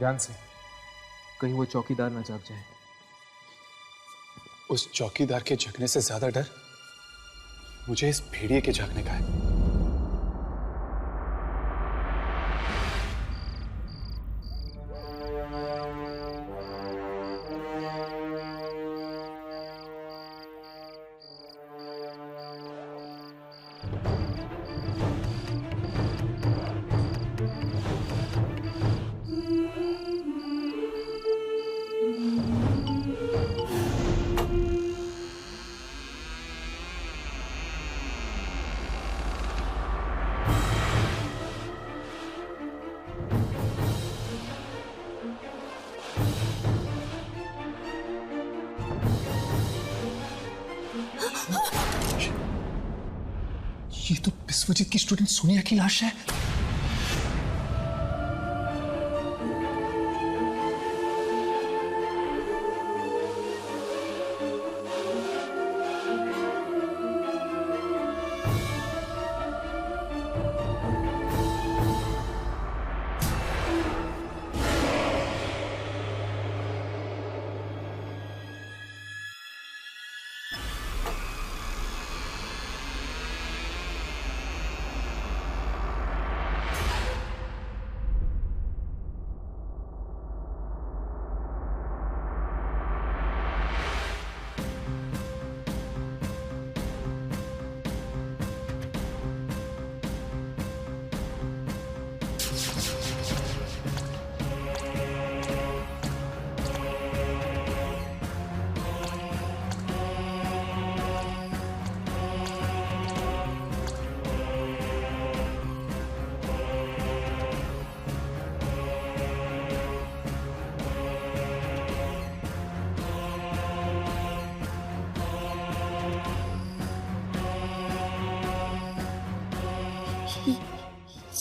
ध्यान से, कहीं वो चौकीदार ना जाग जाए। उस चौकीदार के जगने से ज्यादा डर मुझे इस भेड़िए के जागने का है। ये तो विश्वजीत की स्टूडेंट सोनिया की लाश है।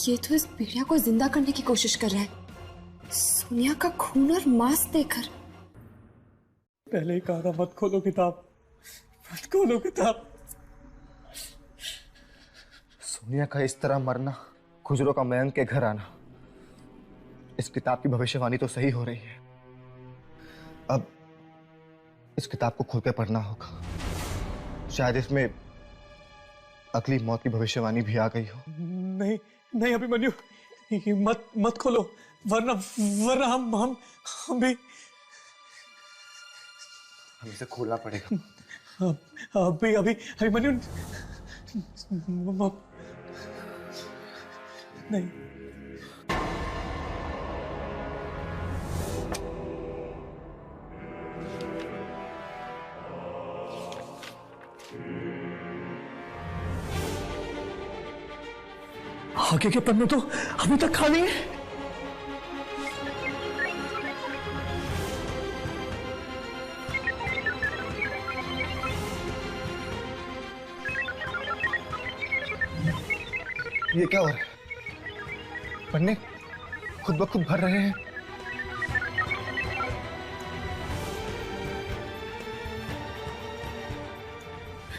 ये तो इस भेड़िया को जिंदा करने की कोशिश कर रहा है, सोनिया का खून और मांस देकर। पहले ही कहा था मत खोलो किताब, मत खोलो किताब। सोनिया का इस तरह मरना, खुजरो का मयंक के घर आना, इस किताब की भविष्यवाणी तो सही हो रही है। अब इस किताब को खोल के पढ़ना होगा, शायद इसमें अगली मौत की भविष्यवाणी भी आ गई हो। नहीं नहीं अभिमन्यु, ये मत खोलो, वरना वरना हम भी हमें इसे खोलना पड़ेगा। अभी अभिमन्यु नहीं। आगे के पन्ने तो अभी तक खाली है। ये क्या हो रहा है? पन्ने खुद ब खुद भर रहे हैं।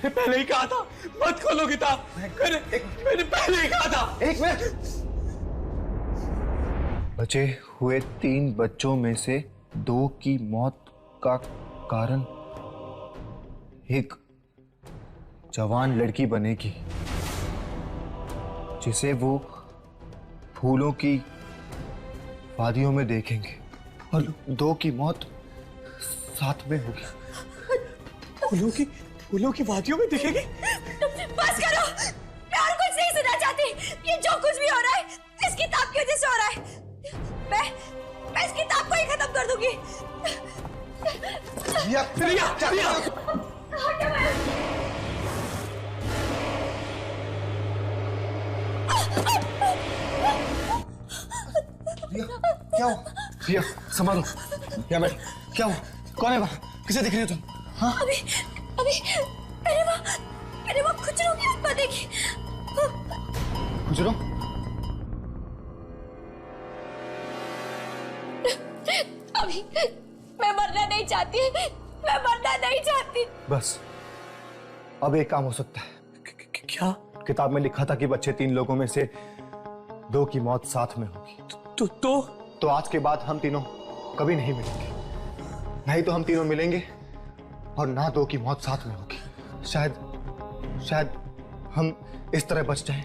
पहले ही कहा था मत खोलो किताब, मैंने पहले ही कहा था। एक मिनट। बचे हुए 3 बच्चों में से 2 की मौत का कारण एक जवान लड़की बनेगी, जिसे वो फूलों की वादियों में देखेंगे, और 2 की मौत साथ में होगी। फूलों की वादियों में दिखेगी। बस करो, मैं और कुछ नहीं सुनना चाहती। ये जो कुछ भी हो रहा है इस किताब की वजह से हो रहा है। मैं इस किताब को ही खत्म कर दूंगी। क्या हुआ? प्रिया संभालो। या मैं क्या हुआ? कौन है वहाँ? किसे दिख रही हो तुम? हाँ? अभी मेरे वहाँ खुजरों की आत्मा देखी। खुजरो? अभी मैं मरना नहीं चाहती, मैं मरना नहीं चाहती। बस अब एक काम हो सकता है। क्या? किताब में लिखा था कि बच्चे 3 लोगों में से 2 की मौत साथ में होगी। तो आज के बाद हम तीनों कभी नहीं मिलेंगे। नहीं तो हम तीनों मिलेंगे और ना दो की मौत साथ में होगी। शायद हम इस तरह बच जाएं।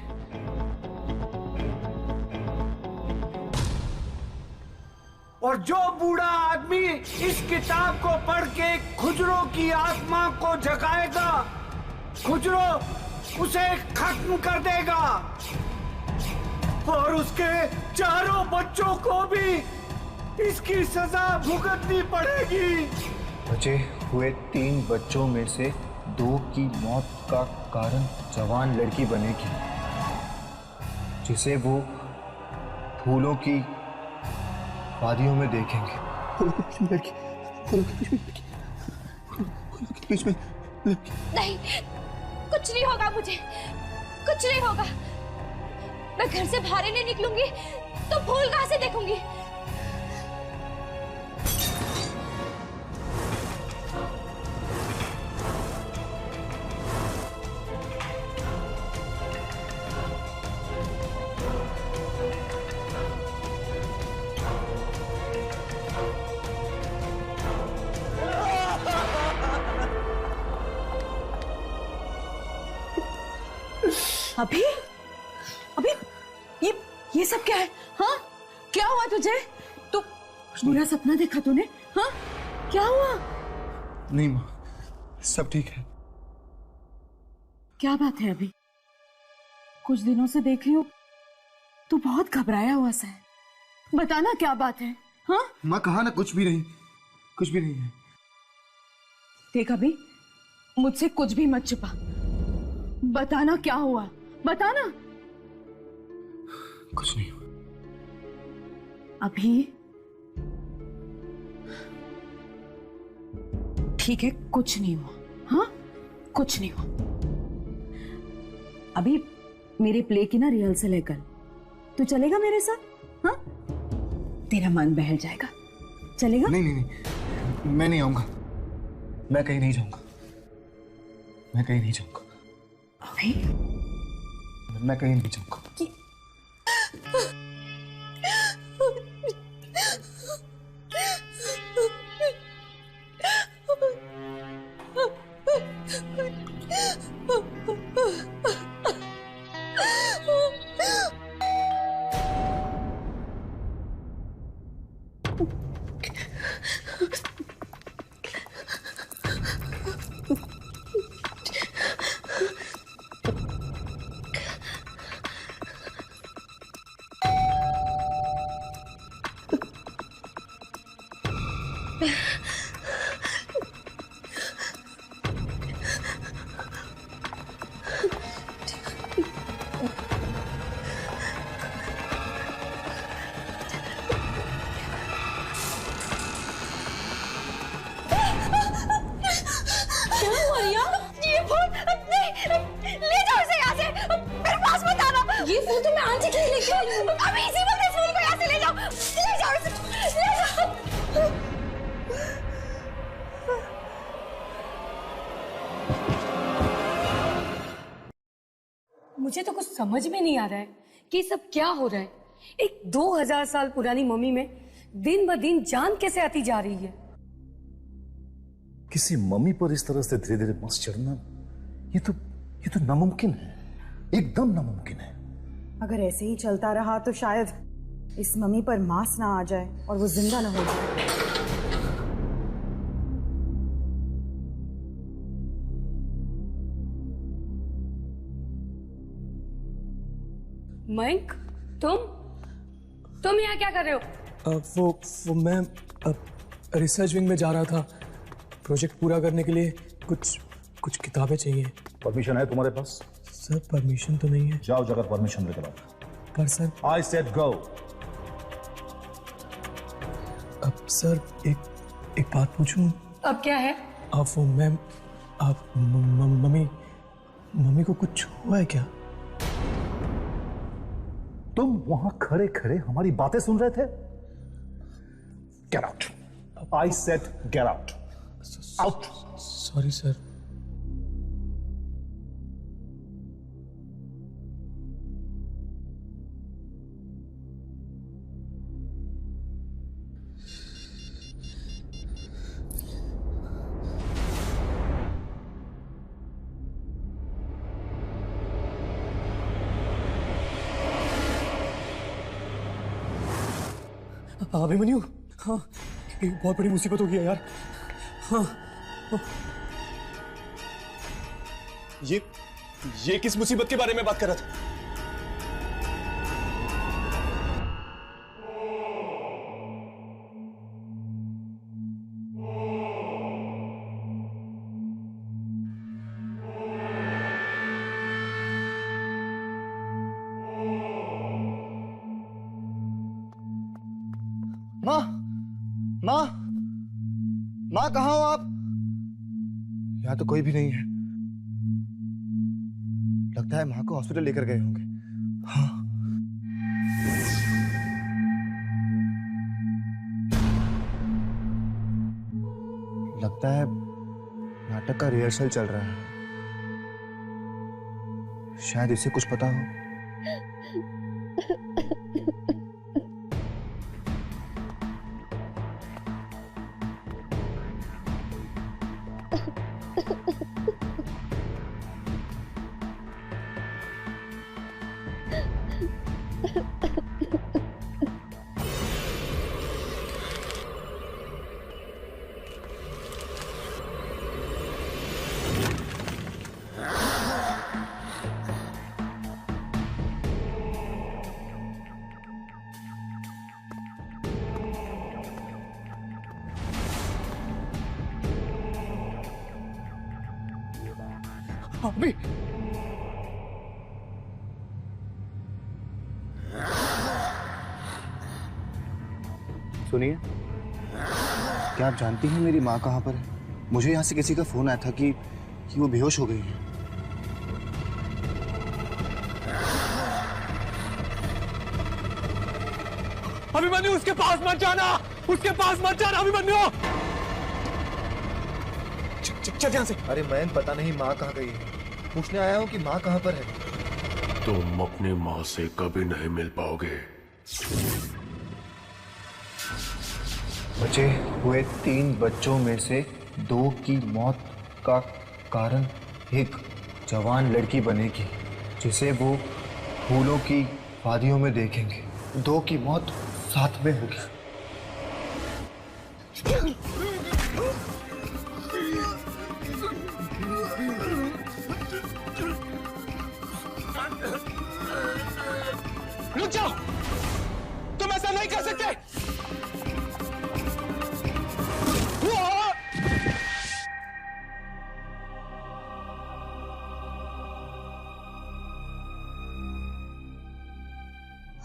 और जो बूढ़ा आदमी इस किताब को पढ़ के खुजरो की आत्मा को जगाएगा, खुजरो उसे खत्म कर देगा और उसके चारों बच्चों को भी इसकी सजा भुगतनी पड़ेगी। बचे हुए 3 बच्चों में से 2 की मौत का कारण जवान लड़की बनेगी, जिसे वो फूलों की वादियों में देखेंगे। फूलों के बीच में लड़की, फूलों के बीच में लड़की, फूलों के बीच में लड़की। नहीं, कुछ नहीं होगा मुझे, कुछ नहीं होगा। मैं घर से बाहर ही नहीं निकलूंगी तो फूल कहां से देखूंगी? अभी अभी ये सब क्या है? हाँ, क्या हुआ तुझे? तू बुरा सपना देखा तूने? हाँ, क्या हुआ? नहीं माँ, सब ठीक है। क्या बात है? अभी कुछ दिनों से देख रही हूँ तू बहुत घबराया हुआ सा है। बताना क्या बात है? हाँ माँ, कहा ना कुछ भी नहीं, कुछ भी नहीं है। देख अभी, मुझसे कुछ भी मत छुपा। बताना क्या हुआ, बताना। कुछ नहीं हुआ। अभी ठीक है, कुछ नहीं हुआ। हाँ, कुछ नहीं हुआ। अभी मेरे प्ले की ना रिहर्सल है कल, तू चलेगा मेरे साथ? हाँ, तेरा मन बहल जाएगा। चलेगा? नहीं नहीं नहीं, मैं नहीं आऊंगा। मैं कहीं नहीं जाऊंगा, मैं कहीं नहीं जाऊंगा। अभी मैं कहीं नहीं जाऊंगा। ये फूल तो मैं आंटी के लिए लेके आई हूँ। अभी इसी वक्त इस फूल को यहाँ से ले जाओ, ले जाओ इसे, ले जाओ। मुझे तो कुछ समझ में नहीं आ रहा है कि सब क्या हो रहा है। एक 2000 साल पुरानी मम्मी में दिन ब दिन जान कैसे आती जा रही है। किसी मम्मी पर इस तरह से धीरे धीरे मस चढ़ना, ये तो नामुमकिन है, एकदम नामुमकिन है। अगर ऐसे ही चलता रहा तो शायद इस मम्मी पर मांस ना आ जाए और वो जिंदा ना हो जाए। मयंक, तुम यहाँ क्या कर रहे हो? वो मैं रिसर्च विंग में जा रहा था। प्रोजेक्ट पूरा करने के लिए कुछ किताबें चाहिए। परमिशन है तुम्हारे पास? सर परमिशन तो नहीं है। जाओ जाकर परमिशन लेकर आओ। पर सर, आई सेड गो। अब सर एक बात पूछूं? अब क्या है? आप वो मैम, आप मम्मी को कुछ हुआ है क्या? तुम वहां खड़े खड़े हमारी बातें सुन रहे थे? Get out. I said get out. Out. Sorry sir. Abhimanyu, हाँ, ये बहुत बड़ी मुसीबत हो गई है यार। हाँ, ये किस मुसीबत के बारे में बात कर रहा था? माँ, माँ, माँ कहाँ हो आप? यहाँ तो कोई भी नहीं है। लगता है माँ को हॉस्पिटल लेकर गए होंगे। हाँ। लगता है नाटक का रिहर्सल चल रहा है। शायद इसे कुछ पता हो। अभी सुनिए, क्या आप जानती हैं मेरी माँ कहाँ पर है? मुझे यहाँ से किसी का फोन आया था कि वो बेहोश हो गई है। अभिमन्यु, उसके पास मत जाना, उसके पास मत जाना अभिमन्यु। चल यहाँ से। अरे मैं पता नहीं माँ कहाँ गई है, पूछने आया हूँ कि माँ कहाँ पर है। तुम अपनी माँ से कभी नहीं मिल पाओगे। बचे हुए 3 बच्चों में से 2 की मौत का कारण एक जवान लड़की बनेगी, जिसे वो फूलों की वादियों में देखेंगे। 2 की मौत साथ में होगी। रुक जाओ, तुम ऐसा नहीं कर सकते।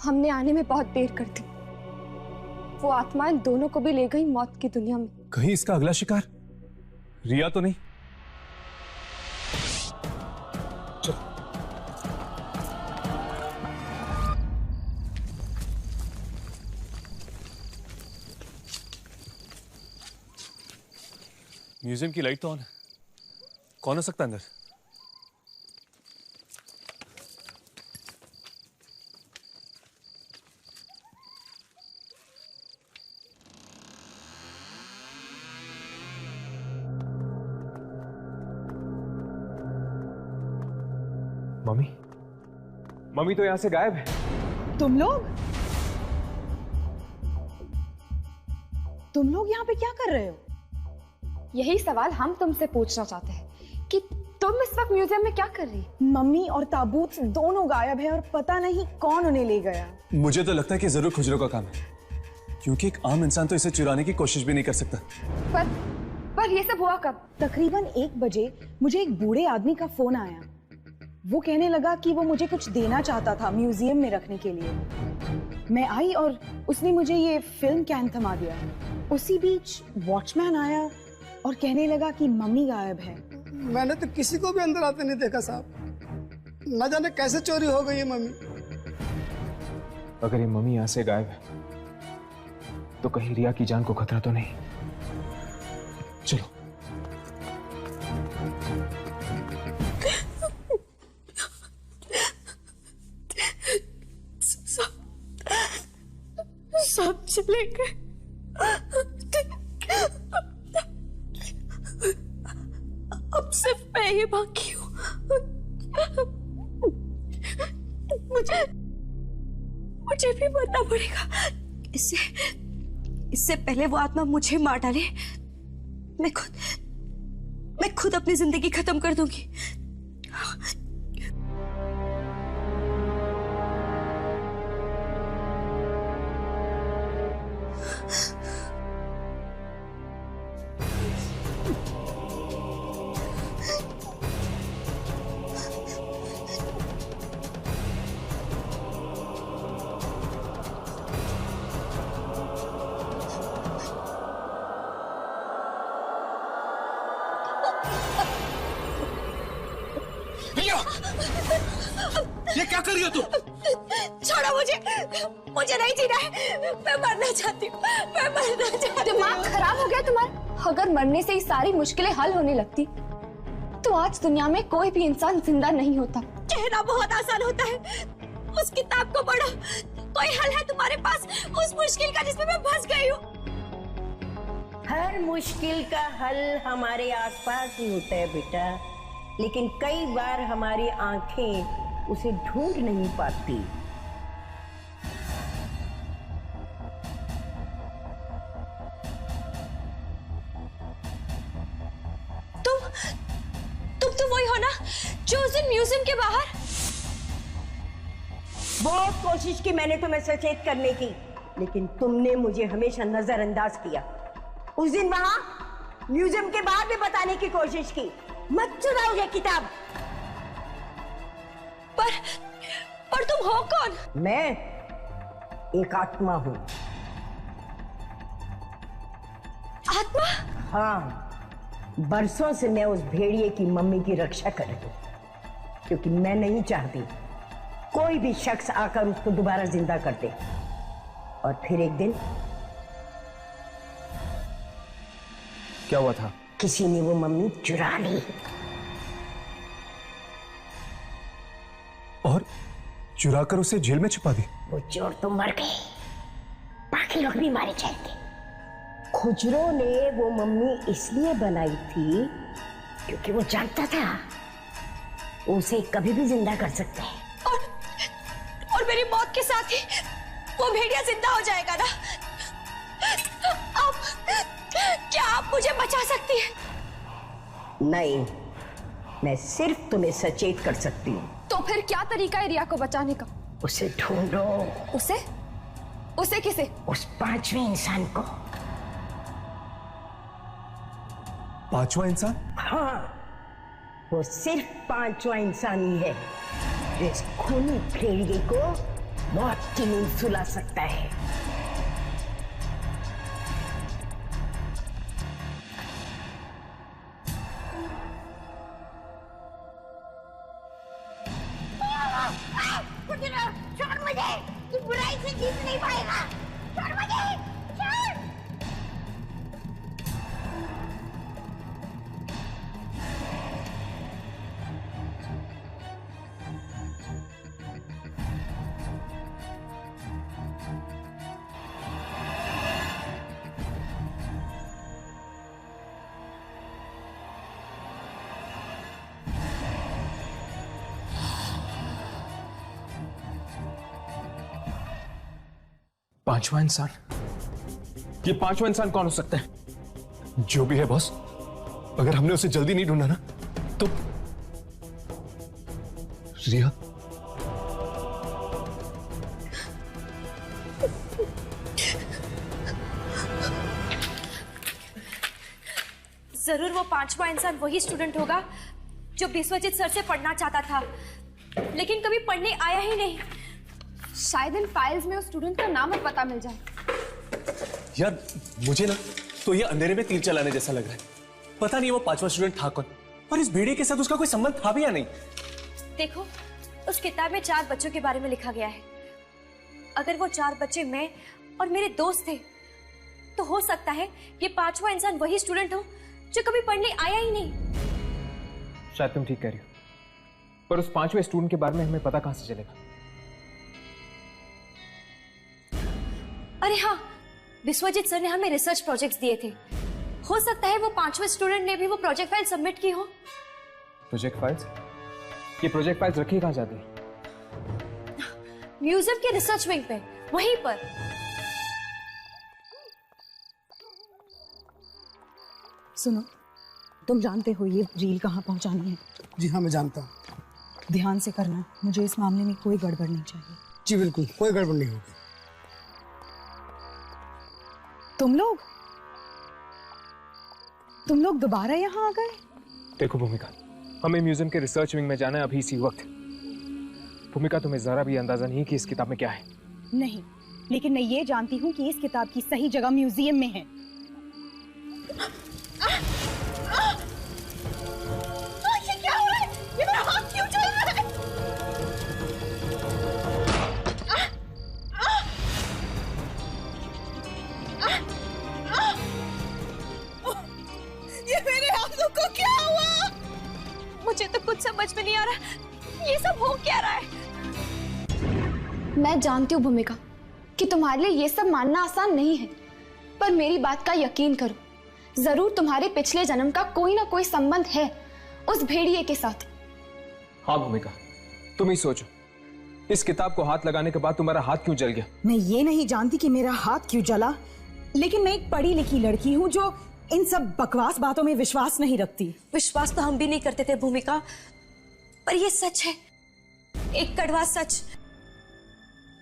हमने आने में बहुत देर कर दी। वो आत्माएं दोनों को भी ले गई मौत की दुनिया में। कहीं इसका अगला शिकार रिया तो नहीं? चल। म्यूजियम की लाइट तो ऑन है। कौन हो सकता है अंदर? मम्मी, मम्मी तो यहां से गायब है। तुम लोग यहाँ पे क्या कर रहे हो? यही सवाल हम तुमसे पूछना चाहते हैं कि तुम इस वक्त म्यूजियम में क्या कर रही? मम्मी और ताबूत दोनों गायब है और पता नहीं कौन उन्हें ले गया। मुझे तो लगता है कि जरूर खुजरों का काम है, क्योंकि एक आम इंसान तो इसे चुराने की कोशिश भी नहीं कर सकता। पर ये सब हुआ कब? तकरीबन 1 बजे मुझे एक बूढ़े आदमी का फोन आया। वो कहने लगा कि वो मुझे कुछ देना चाहता था म्यूजियम में रखने के लिए। मैं आई और उसने मुझे ये फिल्म कैन थमा दिया। उसी बीच वॉचमैन आया और कहने लगा कि मम्मी गायब है। मैंने तो किसी को भी अंदर आते नहीं देखा साहब। न जाने कैसे चोरी हो गई है मम्मी। अगर ये मम्मी यहां से गायब है तो कहीं रिया की जान को खतरा तो नहीं? चलो। सब चले गए। अब सिर्फ मैं ही बाकी हूँ। मुझे भी मरना पड़ेगा। इससे पहले वो आत्मा मुझे मार डाले, मैं खुद अपनी जिंदगी खत्म कर दूंगी। ये क्या कर रही हो तुम? छोड़ो मुझे नहीं जीना है, मैं मरना चाहती हूँ, मैं मरना चाहती हूँ। दिमाग खराब हो गया तुम्हारा? अगर मरने से ही सारी मुश्किलें हल होने लगती तो आज दुनिया में कोई भी इंसान जिंदा नहीं होता। कहना बहुत आसान होता है, उस किताब को पढ़ो, कोई हल है तुम्हारे पास उस मुश्किल का जिसमें मैं फंस गई हूँ। हर मुश्किल का हल हमारे आसपास ही होता है बेटा, लेकिन कई बार हमारी आंखें उसे ढूंढ नहीं पाती। तुम तो वही हो ना जो उस दिन म्यूजियम के बाहर? बहुत कोशिश की मैंने तुम्हें सचेत करने की, लेकिन तुमने मुझे हमेशा नजरअंदाज किया। उस दिन वहां म्यूजियम के बाहर भी बताने की कोशिश की, मत चुराओ ये किताब। पर तुम हो कौन? मैं एक आत्मा हूं। आत्मा? हाँ, बरसों से मैं उस भेड़िए की मम्मी की रक्षा कर रही हूं, क्योंकि मैं नहीं चाहती कोई भी शख्स आकर उसको दोबारा जिंदा कर दे। और फिर एक दिन क्या हुआ था? किसी ने वो मम्मी चुरा ली। और चुरा कर उसे जेल में छुपा दी। वो चोर तो मर गए, बाकी लोग भी मारे जाएंगे। खुजरो ने वो मम्मी इसलिए बनाई थी क्योंकि वो जानता था उसे कभी भी जिंदा कर सकते हैं। और मेरी मौत के साथ ही वो भेड़िया जिंदा हो जाएगा ना? क्या आप मुझे बचा सकती हैं? नहीं, मैं सिर्फ तुम्हें सचेत कर सकती हूँ। तो फिर क्या तरीका है रिया को बचाने का? उसे ढूंढो। उसे किसे? उस पांचवें इंसान को। पांचवा इंसान? हाँ, वो सिर्फ पांचवा इंसान ही है जो इस खूनी भेड़िए को मौत की नींद सुला सकता है। छोड़ मुझे, तू बुराई से जीत नहीं पाएगा। छोड़ मुझे, छोड़। पांचवा इंसान? ये पांचवा इंसान कौन हो सकता है? जो भी है बॉस, अगर हमने उसे जल्दी नहीं ढूंढा ना तो रिया। जरूर वो पांचवा इंसान वही स्टूडेंट होगा जो विश्वजीत सर से पढ़ना चाहता था, लेकिन कभी पढ़ने आया ही नहीं। शायद इन फाइल्स में उस स्टूडेंट का नाम और पता मिल जाए। यार मुझे ना तो ये अंधेरे में तीर चलाने जैसा लग रहा है। पता नहीं वो पांचवा स्टूडेंट था कौन, और इस भेड़िए के साथ उसका कोई संबंध था भी या नहीं। देखो, उस किताब में 4 बच्चों के बारे में लिखा गया है। अगर वो 4 बच्चे मैं और मेरे दोस्त थे, तो हो सकता है ये पांचवा इंसान वही स्टूडेंट हो जो कभी पढ़ने आया ही नहीं। शायद तुम ठीक कह रही हो, पर उस पांचवें स्टूडेंट के बारे में हमें पता कहां से चलेगा? अरे हाँ, विश्वजीत सर ने हमें रिसर्च प्रोजेक्ट्स दिए थे। हो सकता है वो पांचवें स्टूडेंट ने भी वो प्रोजेक्ट फाइल सबमिट की हो। Project files? ये प्रोजेक्ट फाइल्स रखी कहां जाती है? म्यूजियम के रिसर्च विंग पे, वहीं पर। सुनो, तुम जानते हो ये रील कहाँ पहुंचानी है? जी हाँ, मैं जानता हूँ। ध्यान से करना, मुझे इस मामले में कोई गड़बड़ नहीं चाहिए। जी बिल्कुल, कोई गड़बड़ नहीं होगी। तुम लोग दोबारा यहाँ आ गए? देखो भूमिका, हमें म्यूजियम के रिसर्च विंग में जाना है अभी इसी वक्त। भूमिका, तुम्हें जरा भी अंदाजा नहीं कि इस किताब में क्या है। नहीं, लेकिन मैं ये जानती हूँ कि इस किताब की सही जगह म्यूजियम में है। ये क्या हो रहा है? ये मेरा हाथ क्यों जल रहा है? ये मेरे हाथों को क्या हुआ? मुझे तो कुछ समझ में नहीं आ रहा, ये सब हो क्या रहा है? मैं जानती हूँ भूमिका कि तुम्हारे लिए ये सब मानना आसान नहीं है, पर मेरी बात का यकीन करो, जरूर तुम्हारे पिछले जन्म का कोई ना कोई संबंध है उस भेड़िए के साथ। हाँ भूमिका, तुम ही सोचो, इस किताब को हाथ लगाने के बाद तुम्हारा हाथ क्यों जल गया? मैं ये नहीं जानती कि मेरा हाथ क्यों जला, लेकिन मैं एक पढ़ी लिखी लड़की हूँ जो इन सब बकवास बातों में विश्वास नहीं रखती। विश्वास तो हम भी नहीं करते थे भूमिका, पर ये सच है, एक कड़वा सच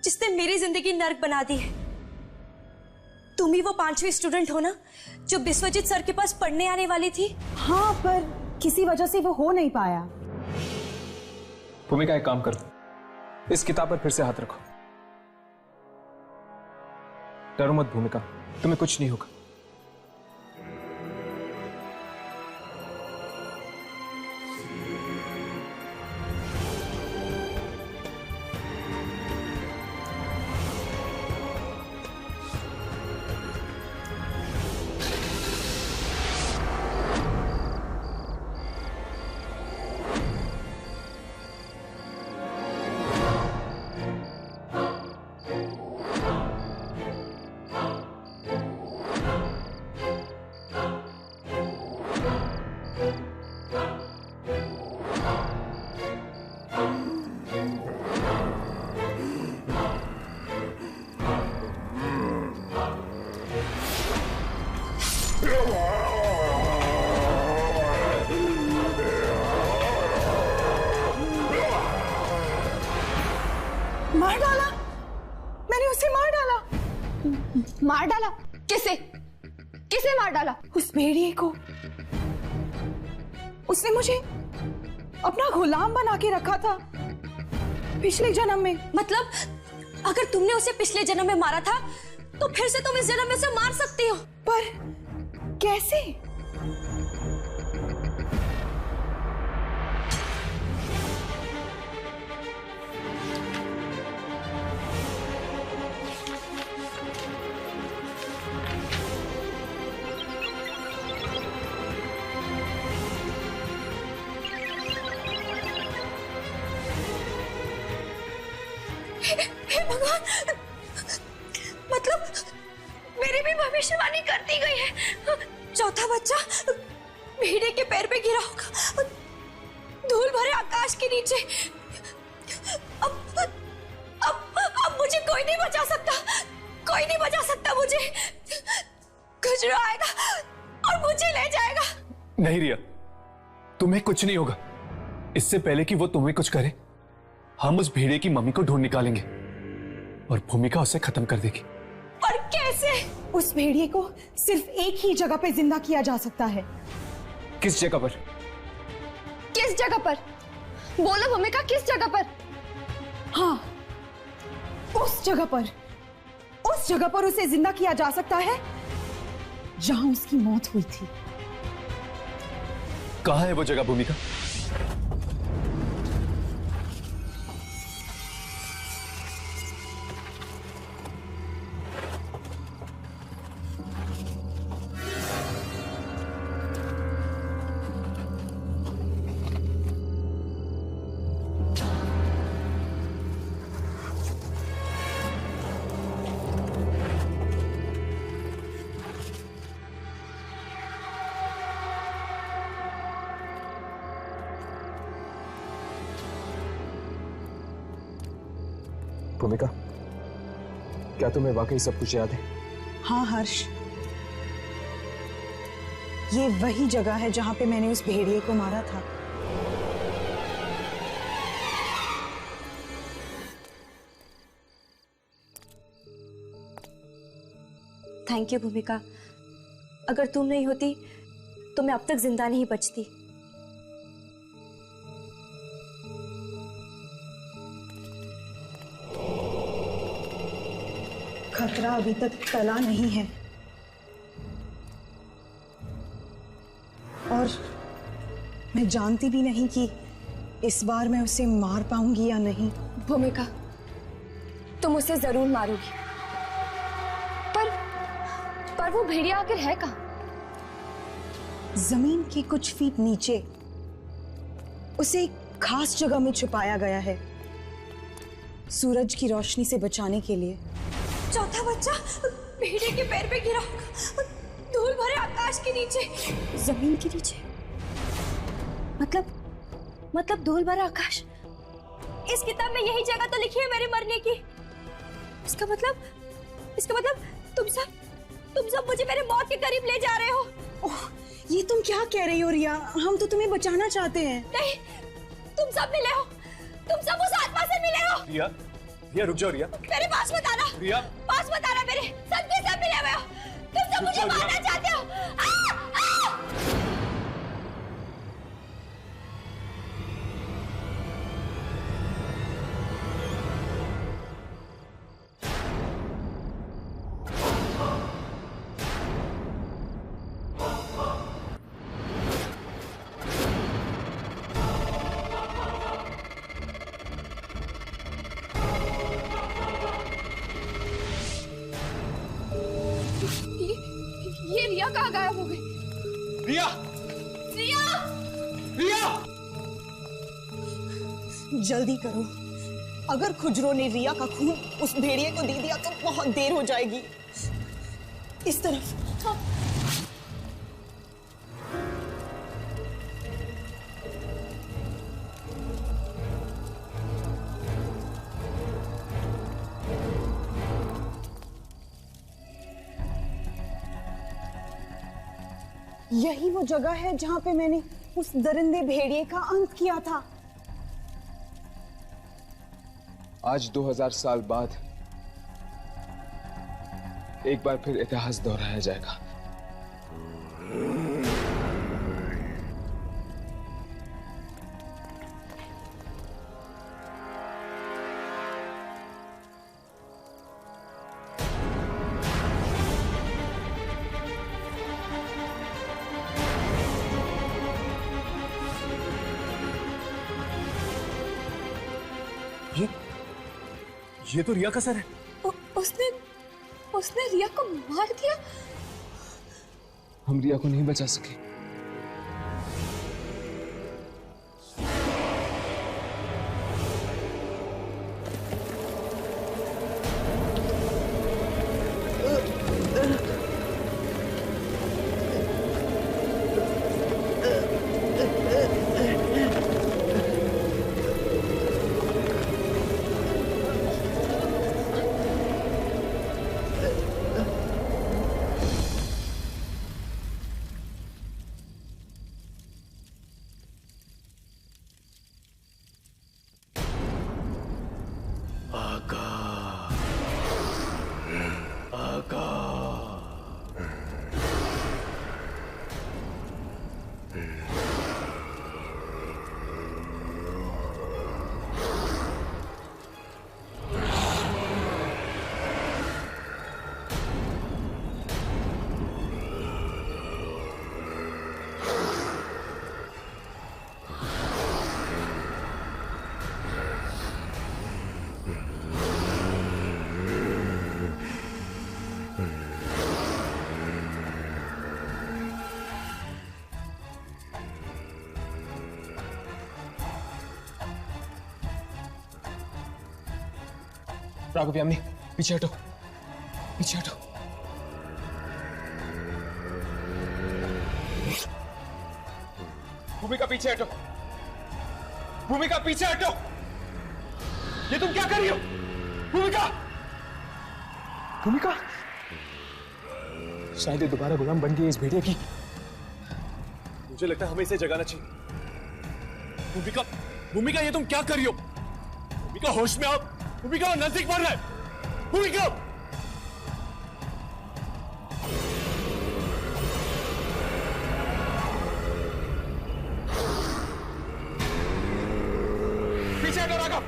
जिसने मेरी जिंदगी नर्क बना दी है। तुम ही वो 5वीं स्टूडेंट हो ना जो विश्वजीत सर के पास पढ़ने आने वाली थी? हाँ, पर किसी वजह से वो हो नहीं पाया। भूमिका, एक काम करो, इस किताब पर फिर से हाथ रखो। डरो मत भूमिका, तुम्हें कुछ नहीं होगा। मार डाला? मैंने उसे मार डाला। मार डाला? किसे? किसे मार डाला? उस भेड़िए को। उसने मुझे अपना गुलाम बना के रखा था पिछले जन्म में। मतलब अगर तुमने उसे पिछले जन्म में मारा था तो फिर से तुम इस जन्म में उसे मार सकती हो। पर कैसे? हे भगवान, मतलब मेरी भी भविष्यवाणी कर दी गई है। चौथा बच्चा भेड़िए के पैर पे गिरा होगा, धूल भरे आकाश के नीचे। अब मुझे कोई नहीं बचा सकता, कोई नहीं बचा सकता मुझे। गुजरा आएगा और मुझे ले जाएगा। नहीं रिया, तुम्हें कुछ नहीं होगा। इससे पहले कि वो तुम्हें कुछ करे, हम उस भेड़िए की मम्मी को ढूंढ निकालेंगे और भूमिका उसे खत्म कर देगी। पर कैसे? उस भेड़िए को सिर्फ एक ही जगह पे जिंदा किया जा सकता है। किस जगह पर? किस जगह पर? बोलो भूमिका, किस जगह पर? हाँ, उस जगह पर। उस जगह पर उसे जिंदा किया जा सकता है जहां उसकी मौत हुई थी। कहाँ है वो जगह भूमिका? भूमिका, क्या तुम्हें वाकई सब कुछ याद है? हाँ हर्ष, ये वही जगह है जहां पे मैंने उस भेड़िए को मारा था। थैंक यू भूमिका, अगर तुम नहीं होती तो मैं अब तक जिंदा नहीं बचती। खतरा अभी तक टला नहीं है और मैं जानती भी नहीं कि इस बार मैं उसे मार पाऊंगी या नहीं। भूमिका, तुम उसे जरूर मारोगी, पर वो भेड़िया आखिर है कहाँ? जमीन के कुछ फीट नीचे उसे एक खास जगह में छुपाया गया है, सूरज की रोशनी से बचाने के लिए। चौथा बच्चा भेड़िए के पैर पे गिरा होगा, धूल भरे आकाश के नीचे, जमीन के नीचे। मतलब धूल भरा आकाश। इस किताब में यही जगह तो लिखी है मेरे मरने की। इसका मतलब तुम सब मुझे मेरे मौत के करीब ले जा रहे हो। ओह, ये तुम क्या कह रही हो रिया? हम तो तुम्हें बचाना चाहते हैं। नहीं, तुम सब मिले हो, तुम सब उस आत्मा से मिले हो। रिया रुक जाओ। रिया मेरे पास मत आना। रिया पास मत आना मेरे, सब के सब मिले हुए हो। तुम सब मुझे मारना चाहते हो। ये रिया कहाँ गायब हो गई? रिया! रिया! रिया! जल्दी करो, अगर खुजरो ने रिया का खून उस भेड़िए को दे दिया तो बहुत देर हो जाएगी। इस तरफ। हाँ। यही वो जगह है जहां पे मैंने उस दरिंदे भेड़िए का अंत किया था। आज 2000 साल बाद एक बार फिर इतिहास दोहराया जाएगा। ये तो रिया का सर है। उसने रिया को मार दिया। हम रिया को नहीं बचा सके। राघव यामिनी, पीछे हटो, पीछे हटो। भूमिका पीछे हटो, भूमिका पीछे हटो। ये तुम क्या कर रही हो? भूमिका! भूमिका! शायद ये दोबारा गुलाम बन गई इस भेड़िए की। मुझे लगता है हमें इसे जगाना चाहिए। भूमिका, भूमिका ये तुम क्या कर रही हो? भूमिका होश में आओ। भूमिका नजदीक बढ़ रहा है। भूमिका पीछे हटो राघव।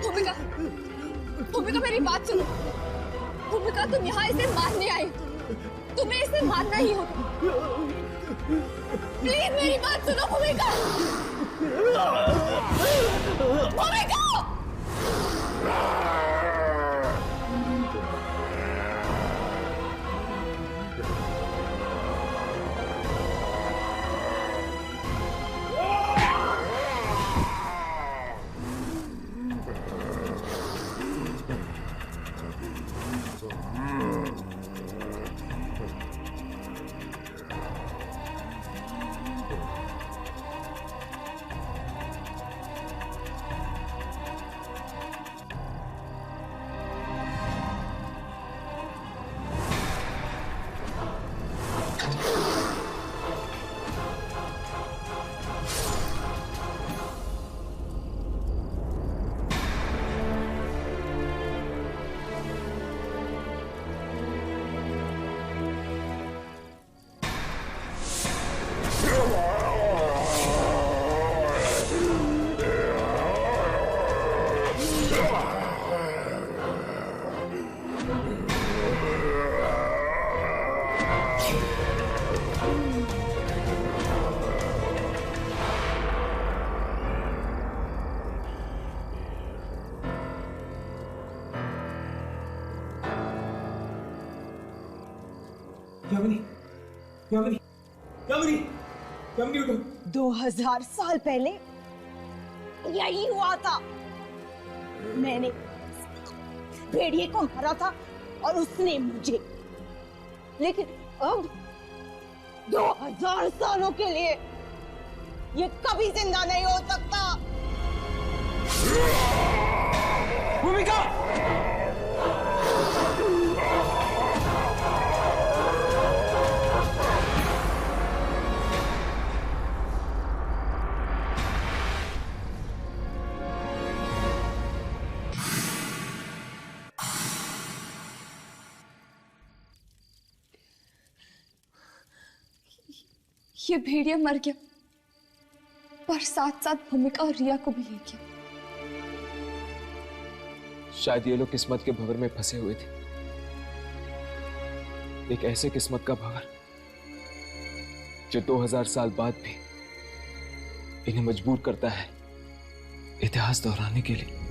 भूमिका, भूमिका मेरी बात सुनो। भूमिका तुम यहाँ इसे मारने आई, तुम्हें इसे मारना ही होगा। प्लीज मेरी बात सुनो भूमिका। भूमिका! यामिनी, यामिनी, यामिनी, यामिनी उठो। 2000 साल पहले यही हुआ था। मैंने भेड़िए को मारा था और उसने मुझे। लेकिन अब 2000 सालों के लिए ये कभी जिंदा नहीं हो सकता। भूमिका! ये भेड़िया मर गया, पर साथ साथ भूमिका और रिया को भी ले गया। शायद ये लोग किस्मत के भंवर में फंसे हुए थे। एक ऐसे किस्मत का भंवर जो 2000 साल बाद भी इन्हें मजबूर करता है इतिहास दोहराने के लिए।